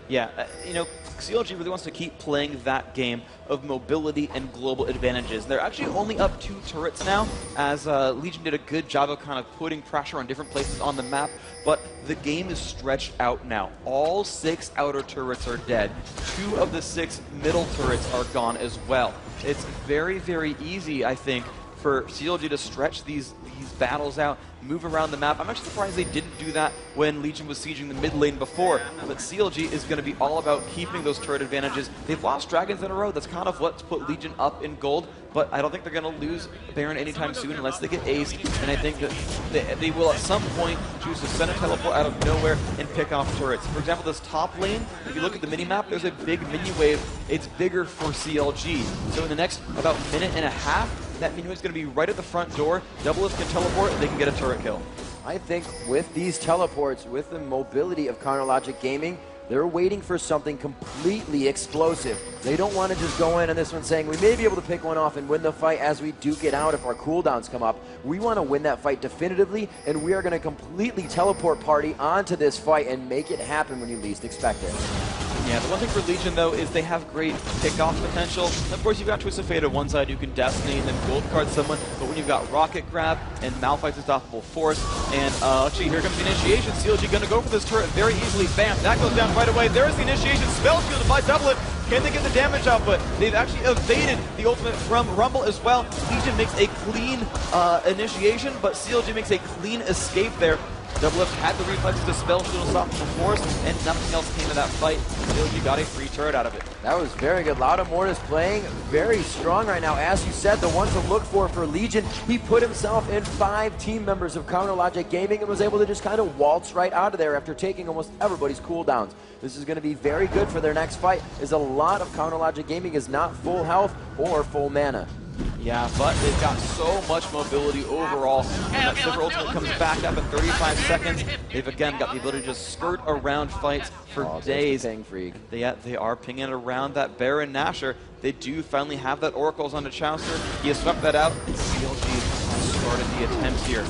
Yeah, you know, CLG really wants to keep playing that game of mobility and global advantages. They're actually only up 2 turrets now, as Legion did a good job of kind of putting pressure on different places on the map, but the game is stretched out now. All 6 outer turrets are dead. 2 of the 6 middle turrets are gone as well. It's very, very easy, I think, for CLG to stretch these battles out, move around the map. I'm actually surprised they didn't do that when Legion was sieging the mid lane before, but CLG is going to be all about keeping those turret advantages. They've lost dragons in a row. That's kind of what's put Legion up in gold, but I don't think they're going to lose Baron anytime soon unless they get aced, and I think that they will at some point choose to send a teleport out of nowhere and pick off turrets. For example, this top lane, if you look at the mini-map, there's a big minion wave. It's bigger for CLG. So in the next about minute and a half, that minion is going to be right at the front door. Doublelift can teleport, and they can get a turret kill. I think with these teleports, with the mobility of Counterlogic Gaming, they're waiting for something completely explosive. They don't want to just go in on this one saying, we may be able to pick one off and win the fight as we duke it out if our cooldowns come up. We want to win that fight definitively, and we are going to completely teleport party onto this fight and make it happen when you least expect it. Yeah, the one thing for Legion, though, is they have great kickoff potential. Of course, you've got Twist of Fate on one side, you can Destiny and then gold card someone, but when you've got Rocket Grab and Malphite's Unstoppable Force, and actually, here comes the initiation. CLG gonna go for this turret very easily. Bam, that goes down right away. There's the initiation, spell shielded by Doublet. Can they get the damage output? They've actually evaded the ultimate from Rumble as well. Legion makes a clean initiation, but CLG makes a clean escape there. Double had the reflexes to spell shield Unstoppable Force, and nothing else came to that fight. CLG got a free turret out of it. That was very good. Lauda Mortis playing very strong right now. As you said, the one to look for Legion, he put himself in 5 team members of Counter Logic Gaming and was able to just kind of waltz right out of there after taking almost everybody's cooldowns. This is going to be very good for their next fight, as a lot of Counter Logic Gaming is not full health or full mana. Yeah, but they've got so much mobility overall. When that Sivir ultimate comes back up in 35 seconds, they've again got the ability to just skirt around fights for days. Ping freak. They are pinging around that Baron Nashor. They do finally have that Oracles onto Chaucer. He has swept that out, and CLG started the attempt here.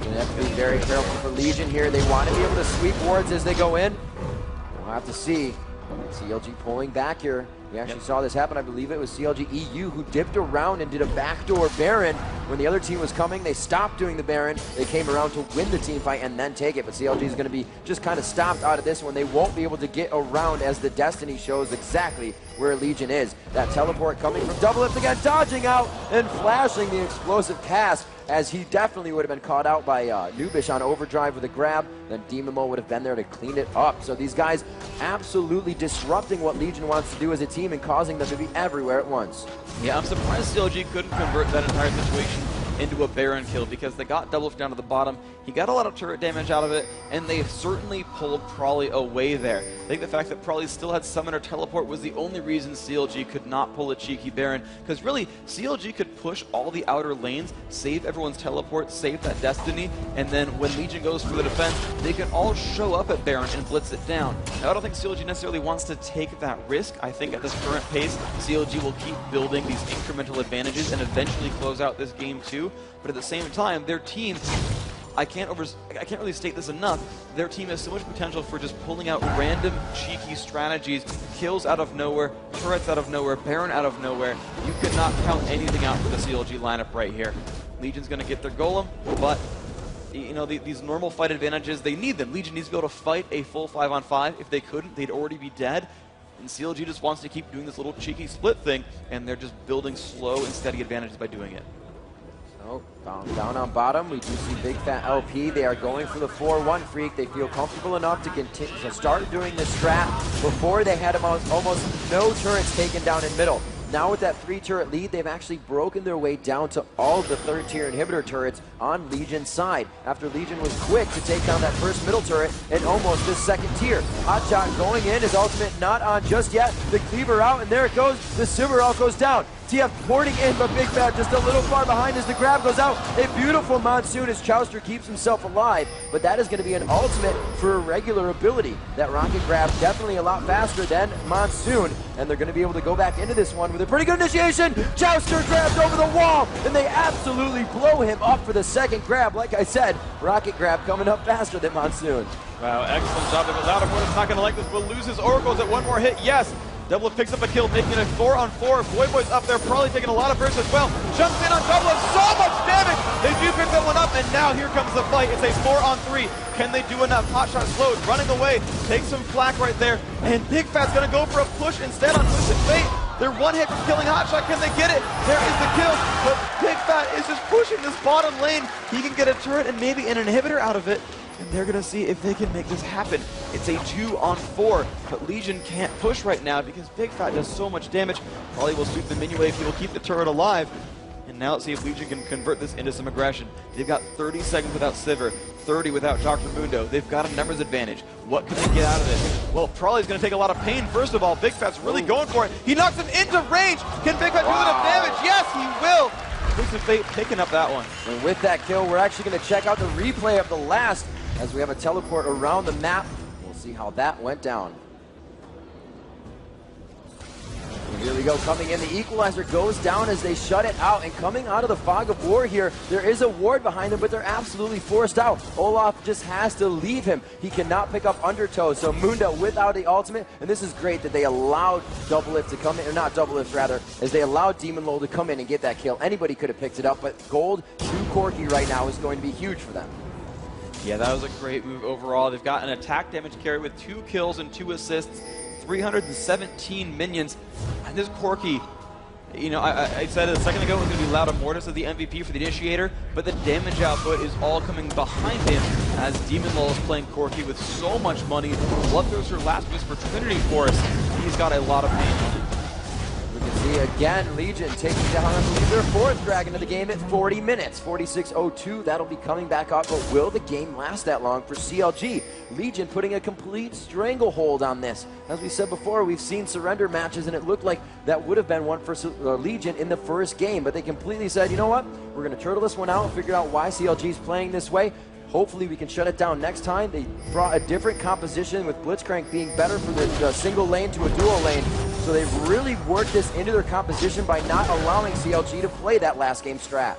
Gonna have to be very careful for Legion here. They want to be able to sweep wards as they go in. We'll have to see. CLG pulling back here. We actually saw this happen. I believe it was CLG EU who dipped around and did a backdoor Baron. When the other team was coming, they stopped doing the Baron. They came around to win the team fight and then take it. But CLG is going to be just kind of stopped out of this one. They won't be able to get around, as the Destiny shows exactly where Legion is. That teleport coming from Double Lift again, dodging out and flashing the explosive cast, as he definitely would have been caught out by Nubish on overdrive with a grab. Then Demimo would have been there to clean it up. So these guys absolutely disrupting what Legion wants to do as a team and causing them to be everywhere at once. Yeah, I'm surprised CLG couldn't convert that entire situation into a Baron kill, because they got Double Lift down to the bottom. He got a lot of turret damage out of it, and they certainly pulled Prawley away there. I think the fact that Prawley still had Summoner Teleport was the only reason CLG could not pull a cheeky Baron, because really, CLG could push all the outer lanes, save everyone's teleport, save that Destiny, and then when Legion goes for the defense, they can all show up at Baron and blitz it down. Now, I don't think CLG necessarily wants to take that risk. I think at this current pace, CLG will keep building these incremental advantages and eventually close out this game too. But at the same time, their team, I can't really state this enough, their team has so much potential for just pulling out random cheeky strategies, kills out of nowhere, turrets out of nowhere, Baron out of nowhere. You could not count anything out for the CLG lineup right here. Legion's going to get their golem, but you know, these normal fight advantages, they need them. Legion needs to be able to fight a full 5-on-5. If they couldn't, they'd already be dead. And CLG just wants to keep doing this little cheeky split thing, and they're just building slow and steady advantages by doing it. So, down on bottom, we do see Big Fat LP. They are going for the 4-1 freak. They feel comfortable enough to continue to start doing this strat. Before, they had almost no turrets taken down in middle. Now with that 3-turret lead, they've actually broken their way down to all of the 3rd-tier inhibitor turrets on Legion's side, after Legion was quick to take down that first middle turret and almost this 2nd tier. Hotshot going in, his ultimate not on just yet. The cleaver out, and there it goes. The Sivir all goes down. TF porting in, but Big Fat just a little far behind as the grab goes out. A beautiful Monsoon as Chauster keeps himself alive, but that is going to be an ultimate for a regular ability. That rocket grab definitely a lot faster than Monsoon, and they're going to be able to go back into this one with a pretty good initiation. Chauster grabs over the wall, and they absolutely blow him up for the 2nd grab. Like I said, rocket grab coming up faster than Monsoon. Wow, excellent job. Lauda Mortis not going to like this, but loses Oracles at one more hit. Yes. Double picks up a kill, making it a 4-on-4. Voyboy's up there, probably taking a lot of bursts as well. Jumps in on Double, so much damage! They do pick that one up, and now here comes the fight. It's a 4-on-3. Can they do enough? Hotshot slowed, running away, takes some flak right there, and Big Fat's gonna go for a push instead on Twisted Fate. They're one hit from killing Hotshot. Can they get it? There is the kill, but Big Fat is just pushing this bottom lane. He can get a turret and maybe an inhibitor out of it. And they're going to see if they can make this happen. It's a 2-on-4, but Legion can't push right now because Big Fat does so much damage. Probably will sweep the minion wave. He will keep the turret alive. And now let's see if Legion can convert this into some aggression. They've got 30 seconds without Sivir, 30 without Dr. Mundo. They've got a numbers advantage. What can they get out of this? Well, Prawley's going to take a lot of pain. First of all, Big Fat's really going for it. He knocks him into range. Can Big Fat do enough damage? Yes, he will. Twisted Fate picking up that one. And with that kill, we're actually going to check out the replay of the last, as we have a teleport around the map. We'll see how that went down. Here we go, coming in. The equalizer goes down as they shut it out. And coming out of the fog of war here, there is a ward behind them, but they're absolutely forced out. Olaf just has to leave him. He cannot pick up Undertow. So Mundo without the ultimate. And this is great that they allowed Double Lift to come in, or not Double Lift rather, as they allowed Demon Lol to come in and get that kill. Anybody could have picked it up, but gold to Corki right now is going to be huge for them. Yeah, that was a great move overall. They've got an attack damage carry with 2 kills and 2 assists, 317 minions. And this Corki, you know, I said it a second ago, it was going to be Lauda Mortis as the MVP for the Initiator, but the damage output is all coming behind him as Demon Lol is playing Corki with so much money. Bloodthirster last miss for Trinity Force. He's got a lot of pain. We can see again Legion taking down, I believe, their 4th Dragon of the game at 40 minutes. 46:02, that'll be coming back up, but will the game last that long for CLG? Legion putting a complete stranglehold on this. As we said before, we've seen surrender matches, and it looked like that would have been one for Legion in the first game, but they completely said, you know what, we're going to turtle this one out and figure out why CLG is playing this way. Hopefully we can shut it down next time. They brought a different composition with Blitzcrank being better for the single lane to a dual lane. So they've really worked this into their composition by not allowing CLG to play that last game strat.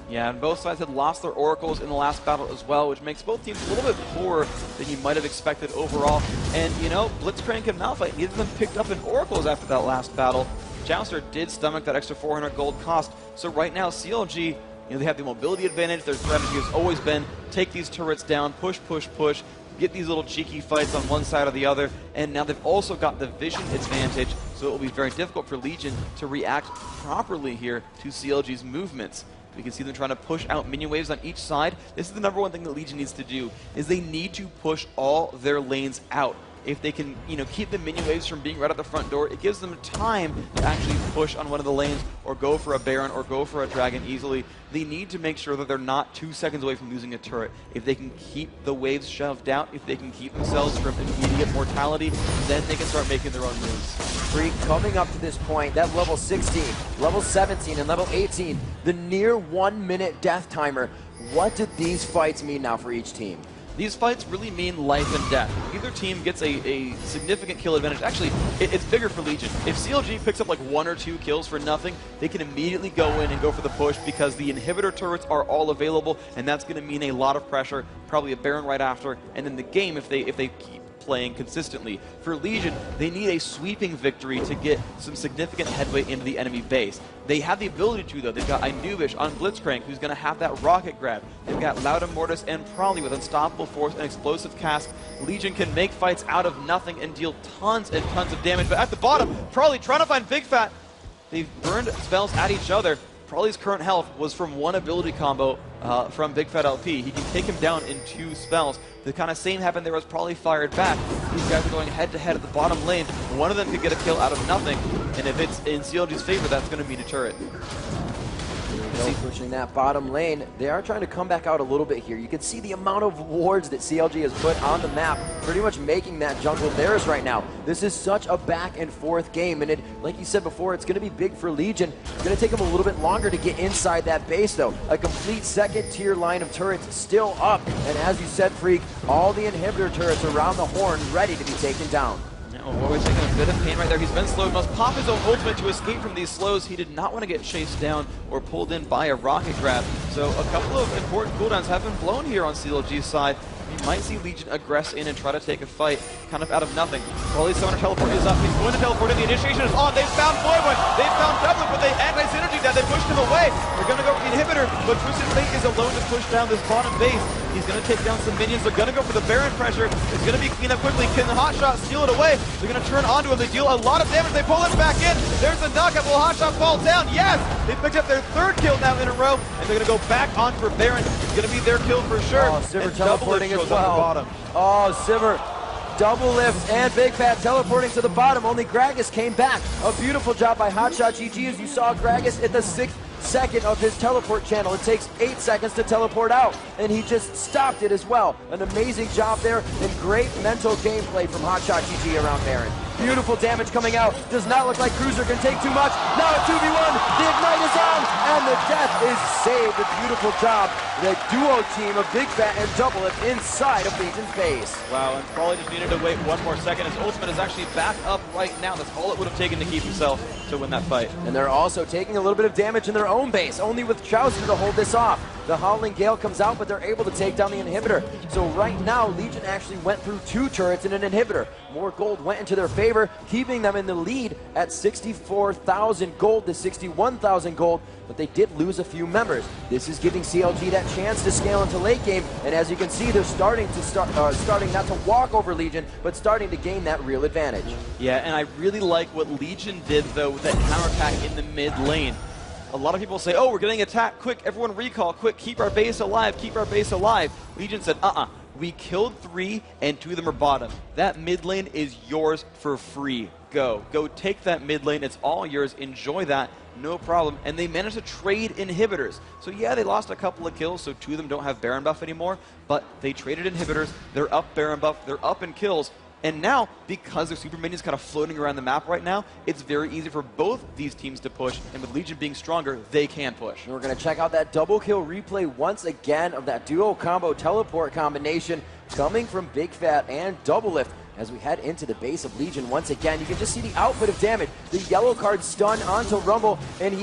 Yeah, and both sides had lost their oracles in the last battle as well, which makes both teams a little bit poorer than you might have expected overall. And, you know, Blitzcrank and Malphite, neither of them picked up in oracles after that last battle. Jouster did stomach that extra 400 gold cost. So right now, CLG, you know, they have the mobility advantage. Their strategy has always been take these turrets down, push, push, push, get these little cheeky fights on one side or the other, and now they've also got the vision advantage, so it will be very difficult for Legion to react properly here to CLG's movements. We can see them trying to push out minion waves on each side. This is the #1 thing that Legion needs to do, is they need to push all their lanes out. If they can, you know, keep the minion waves from being right at the front door, it gives them time to actually push on one of the lanes or go for a Baron or go for a Dragon easily. They need to make sure that they're not 2 seconds away from losing a turret. If they can keep the waves shoved out, if they can keep themselves from immediate mortality, then they can start making their own moves. Freak coming up to this point, that level 16, level 17, and level 18, the near 1 minute death timer. What do these fights mean now for each team? These fights really mean life and death. Either team gets a significant kill advantage. Actually, it's bigger for Legion. If CLG picks up like 1 or 2 kills for nothing, they can immediately go in and go for the push because the inhibitor turrets are all available, and that's going to mean a lot of pressure, probably a Baron right after, and then the game if they keep playing consistently. For Legion, they need a sweeping victory to get some significant headway into the enemy base. They have the ability to, though. They've got Inubish on Blitzcrank, who's going to have that rocket grab. They've got Lauda Mortis and Probably with Unstoppable Force and Explosive Cast. Legion can make fights out of nothing and deal tons and tons of damage. But at the bottom, Probably trying to find Big Fat. They've burned spells at each other. Probably's current health was from 1 ability combo from Big Fat LP. He can take him down in 2 spells. The kind of same happened there was Probably fired back. These guys are going head-to-head at the bottom lane. One of them could get a kill out of nothing, and if it's in CLG's favor, that's going to mean a turret. Pushing that bottom lane. They are trying to come back out a little bit here. You can see the amount of wards that CLG has put on the map, pretty much making that jungle theirs right now. This is such a back and forth game, and it, like you said before, it's going to be big for Legion. It's going to take them a little bit longer to get inside that base, though. A complete second tier line of turrets still up, and as you said, Freak, all the inhibitor turrets around the horn ready to be taken down. Warwick's taking a bit of pain right there. He's been slowed. Must pop his own ultimate to escape from these slows. He did not want to get chased down or pulled in by a rocket grab. So a couple of important cooldowns have been blown here on CLG's side. You might see Legion aggress in and try to take a fight kind of out of nothing. Probably Summoner Teleport is up. He's going to teleport in. The initiation is on. They've found Void. They've found Double, but they anti-synergy that. They pushed him away. They're going to go for the inhibitor, but Twisted Fate is alone to push down this bottom base. He's going to take down some minions. They're going to go for the Baron pressure. It's going to be cleaned up quickly. Can the Hotshot steal it away? They're going to turn onto him. They deal a lot of damage. They pull him back in. There's a knockup. Will Hotshot fall down? Yes! They picked up their 3rd kill now in a row, and they're going to go back on for Baron. It's going to be their kill for sure. Oh, Sivir teleporting as well. Oh, Sivir, double lift and Big Fat teleporting to the bottom. Only Gragas came back. A beautiful job by Hotshot GG as you saw Gragas at the 6th second of his teleport channel. It takes 8 seconds to teleport out, and he just stopped it as well. An amazing job there and great mental gameplay from Hotshot GG around Baron. Beautiful damage coming out. Does not look like Cruiser can take too much. Now a 2v1. The Ignite is on, and the death is saved. A beautiful job. The duo team of Big Fat and Doublelift inside of Legion's base. Wow, and probably just needed to wait one more second. His ultimate is actually back up right now. That's all it would have taken to keep himself to win that fight. And they're also taking a little bit of damage in their own base, only with Chowster to hold this off. The Howling Gale comes out, but they're able to take down the inhibitor. So right now, Legion actually went through 2 turrets and an inhibitor. More gold went into their favor, keeping them in the lead at 64,000 gold to 61,000 gold, but they did lose a few members. This is giving CLG that chance to scale into late game, and as you can see, they're starting not to walk over Legion, but starting to gain that real advantage. Yeah, and I really like what Legion did, though, with that counterattack in the mid lane. A lot of people say, oh, we're getting attacked, quick, everyone recall, quick, keep our base alive, keep our base alive. Legion said, we killed 3 and 2 of them are bottom. That mid lane is yours for free. Go take that mid lane, it's all yours, enjoy that, no problem. And they managed to trade inhibitors. So yeah, they lost a couple of kills, so 2 of them don't have Baron buff anymore, but they traded inhibitors, they're up Baron buff, they're up in kills. And now, because their super minions kind of floating around the map right now, it's very easy for both these teams to push, and with Legion being stronger, they can push. And we're going to check out that double kill replay once again of that duo combo teleport combination coming from Big Fat and Doublelift. As we head into the base of Legion once again, you can just see the output of damage. The yellow card stun onto Rumble, and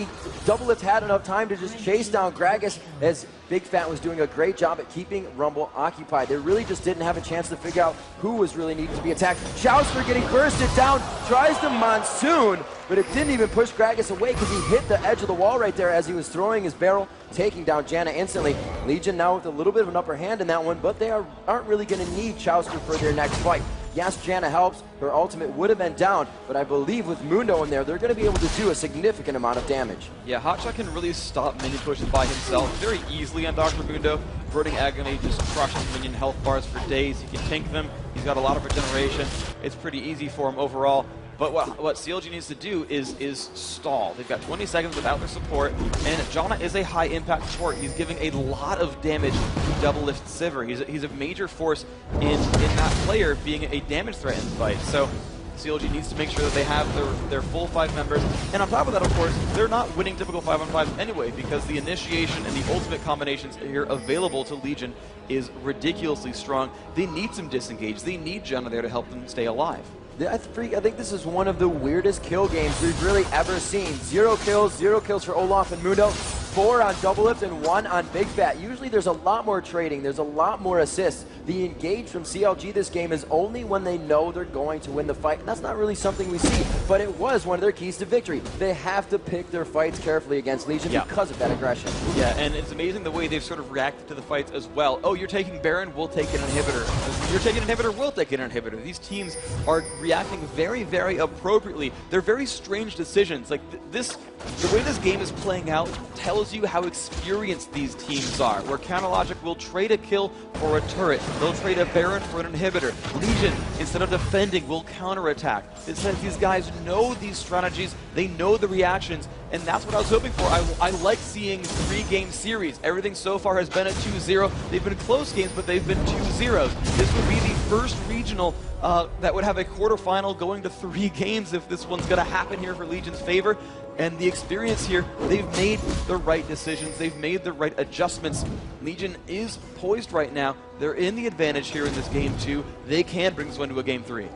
Doublelift had enough time to just chase down Gragas as Big Fat was doing a great job at keeping Rumble occupied. They really just didn't have a chance to figure out who was really needing to be attacked. Chowster getting bursted down, tries to Monsoon, but it didn't even push Gragas away because he hit the edge of the wall right there as he was throwing his barrel, taking down Janna instantly. Legion now with a little bit of an upper hand in that one, but they aren't really going to need Chowster for their next fight. Yes, Janna helps. Her ultimate would have been down, but I believe with Mundo in there, they're going to be able to do a significant amount of damage. Yeah, Hotshot can really stop minion pushes by himself very easily on Dr. Mundo. Burning Agony just crushes minion health bars for days. He can tank them. He's got a lot of regeneration. It's pretty easy for him overall. But what CLG needs to do is stall. They've got 20 seconds without their support, and Janna is a high-impact support. He's giving a lot of damage to Doublelift Sivir. He's a major force in that player being a damage threat in the fight. So CLG needs to make sure that they have their full 5 members. And on top of that, of course, they're not winning typical 5-on-5s anyway, because the initiation and the ultimate combinations here available to Legion is ridiculously strong. They need some disengage. They need Janna there to help them stay alive. I think this is one of the weirdest kill games we've really ever seen. 0 kills for Olaf and Mundo, 4 on Doublelift and 1 on Big Fat. Usually there's a lot more trading, there's a lot more assists. The engage from CLG this game is only when they know they're going to win the fight, and that's not really something we see, but it was one of their keys to victory. They have to pick their fights carefully against Legion because of that aggression. Yeah, and it's amazing the way they've sort of reacted to the fights as well. Oh, you're taking Baron, we'll take an inhibitor. You're taking an inhibitor, we'll take an inhibitor. These teams are reacting very, very appropriately. They're very strange decisions. Like the way this game is playing out tells you how experienced these teams are, where Counterlogic will trade a kill for a turret. They'll trade a Baron for an inhibitor. Legion, instead of defending, will counterattack. It says these guys know these strategies, they know the reactions, and that's what I was hoping for. I like seeing 3-game series. Everything so far has been a 2-0. They've been close games, but they've been 2-0s. This would be the first regional that would have a quarterfinal going to 3 games if this one's going to happen here for Legion's favor. And the experience here, they've made the right decisions. They've made the right adjustments. Legion is poised right now. They're in the advantage here in this game 2. They can bring this one to a game 3.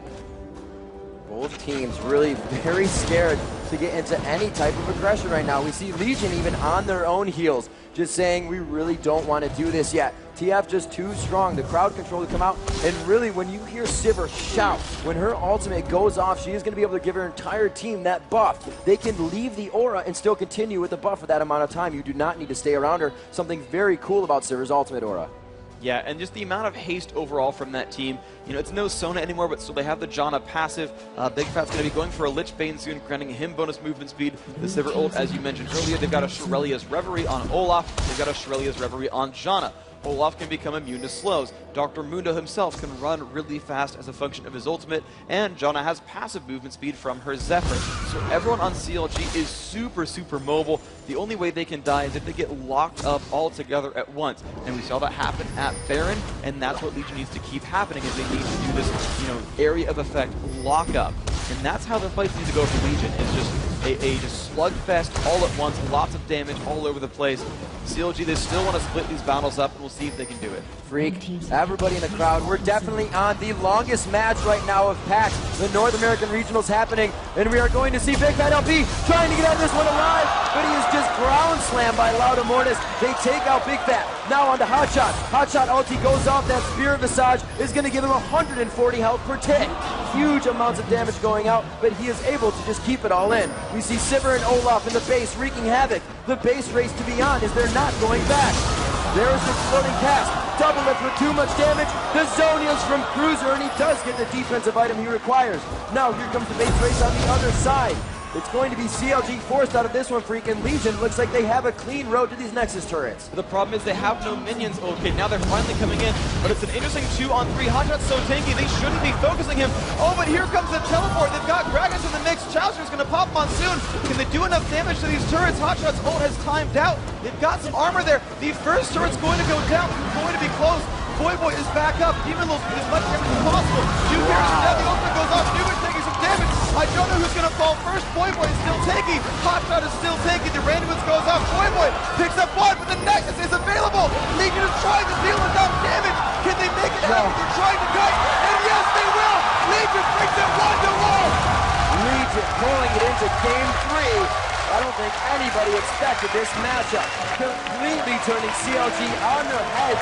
Both teams really very scared to get into any type of aggression right now. We see Legion even on their own heels, just saying we really don't want to do this yet. TF just too strong. The crowd control to come out, and really when you hear Sivir shout, when her ultimate goes off, she is going to be able to give her entire team that buff. They can leave the aura and still continue with the buff for that amount of time. You do not need to stay around her. Something very cool about Sivir's ultimate aura. Yeah, and just the amount of haste overall from that team. You know, it's no Sona anymore, but still they have the Janna passive. Big Fat's going to be going for a Lich Bane soon, granting him bonus movement speed. The Sivir ult, as you mentioned earlier, they've got a Shurelia's Reverie on Olaf. They've got a Shurelia's Reverie on Janna. Olaf can become immune to slows. Dr. Mundo himself can run really fast as a function of his ultimate, and Janna has passive movement speed from her Zephyr. So everyone on CLG is super, super mobile. The only way they can die is if they get locked up all together at once. And we saw that happen at Baron, and that's what Legion needs to keep happening, is they need to do this, area of effect lockup. And that's how the fights need to go for Legion, is just a slugfest all at once, lots of damage all over the place. CLG, they still want to split these battles up, and we'll see if they can do it. Freak, everybody in the crowd, we're definitely on the longest match right now of PAX, the North American Regionals happening, and we are going to see Big Bad LP trying to get out of this one alive, but he is just ground slammed by Lauda Mortis. They take out Big Fat. Now on to Hotshot. Hotshot ulti goes off. That Spear of Visage is going to give him 140 health per tick. Huge amounts of damage going out, but he is able to just keep it all in. We see Sivir and Olaf in the base wreaking havoc. The base race to be on is they're not going back. There's the exploding cast. Double lift with too much damage. The Zonians from Cruiser, and he does get the defensive item he requires. Now here comes the base race on the other side. It's going to be CLG forced out of this one, freaking Legion. Looks like they have a clean road to these Nexus turrets. The problem is they have no minions. Okay, now they're finally coming in, but it's an interesting 2-on-3. Hotshot's so tanky, they shouldn't be focusing him. Oh, but here comes the teleport. They've got Gragas in the mix. Chowser's going to pop Monsoon. Can they do enough damage to these turrets? Hotshot's ult has timed out. They've got some armor there. The first turret's going to go down. It's going to be close. Boy is back up. Demon Lord's as much damage as possible. Two characters down. The ultimate goes off. Newman's taking some damage. I don't know who's going to fall first. Boy is still tanky. Hotshot is still tanky. The randomness goes off. Boy picks up one, but the Nexus is available. Legion is trying to deal enough damage. Can they make it happen? They're trying to kite, and yes, they will. Legion brings it 1-1. Legion pulling it into game 3. I don't think anybody expected this matchup. Completely turning CLG on their heads.